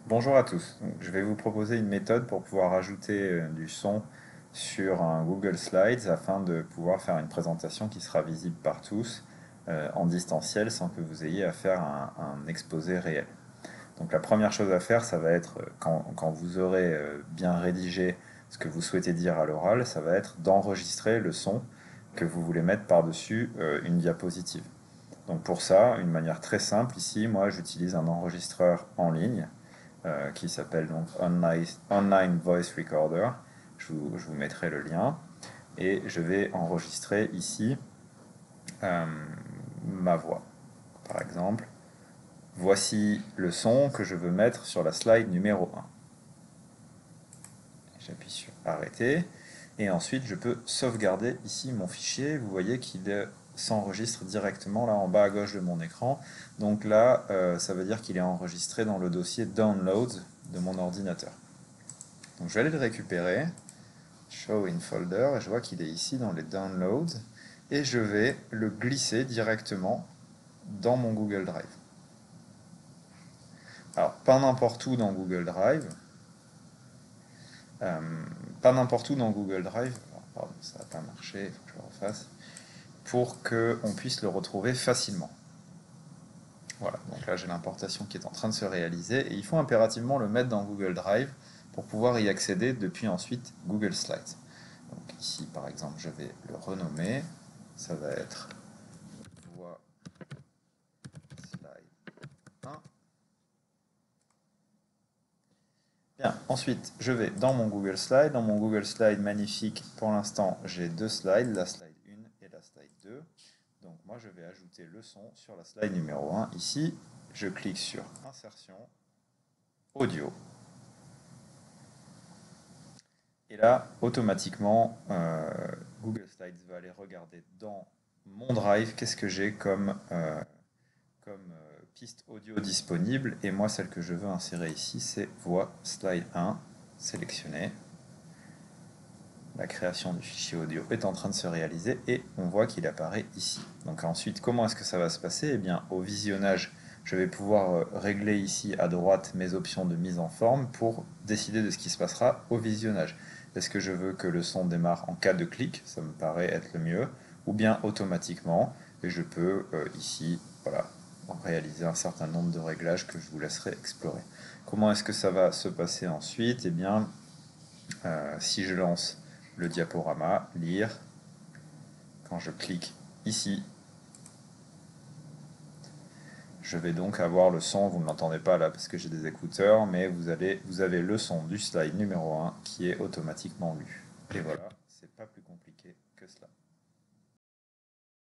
Bonjour à tous. Donc, je vais vous proposer une méthode pour pouvoir ajouter du son sur un Google Slides afin de pouvoir faire une présentation qui sera visible par tous en distanciel sans que vous ayez à faire un exposé réel. Donc la première chose à faire, ça va être quand vous aurez bien rédigé ce que vous souhaitez dire à l'oral, ça va être d'enregistrer le son que vous voulez mettre par-dessus une diapositive. Donc pour ça, une manière très simple ici, moi j'utilise un enregistreur en ligne qui s'appelle donc Online Voice Recorder. Je vous mettrai le lien. Et je vais enregistrer ici euh, ma voix. Par exemple, voici le son que je veux mettre sur la slide numéro 1. J'appuie sur arrêter. Et ensuite, je peux sauvegarder ici mon fichier. Vous voyez qu'il s'enregistre directement là en bas à gauche de mon écran. Donc là, ça veut dire qu'il est enregistré dans le dossier Downloads de mon ordinateur. Donc je vais aller le récupérer, Show in Folder, et je vois qu'il est ici dans les Downloads, et je vais le glisser directement dans mon Google Drive. Alors, pas n'importe où dans Google Drive, euh, pas n'importe où dans Google Drive, alors, pardon, ça n'a pas marché, il faut que je le refasse, pour qu'on puisse le retrouver facilement. Voilà, donc là j'ai l'importation qui est en train de se réaliser, et il faut impérativement le mettre dans Google Drive pour pouvoir y accéder depuis ensuite Google Slides. Donc ici, par exemple, je vais le renommer. Ça va être voix slide 1. Bien, ensuite, je vais dans mon Google Slide. Dans mon Google Slide magnifique, pour l'instant, j'ai deux slides, la slide 1 et la slide 2. Donc moi, je vais ajouter le son sur la slide numéro 1. Ici, je clique sur Insertion, Audio. Et là, automatiquement, Google Slides va aller regarder dans mon Drive qu'est-ce que j'ai comme piste audio disponible. Et moi, celle que je veux insérer ici, c'est voix slide 1, sélectionner. La création du fichier audio est en train de se réaliser et on voit qu'il apparaît ici. Donc ensuite, comment est-ce que ça va se passer? Eh bien, au visionnage, je vais pouvoir régler ici à droite mes options de mise en forme pour décider de ce qui se passera au visionnage. Est-ce que je veux que le son démarre en cas de clic? Ça me paraît être le mieux. Ou bien automatiquement. Et je peux ici, voilà, réaliser un certain nombre de réglages que je vous laisserai explorer. Comment est-ce que ça va se passer ensuite? Eh bien, si je lance le diaporama, lire, quand je clique ici, je vais donc avoir le son, vous ne l'entendez pas là parce que j'ai des écouteurs, mais vous avez le son du slide numéro 1 qui est automatiquement lu. Et voilà, c'est pas plus compliqué que cela.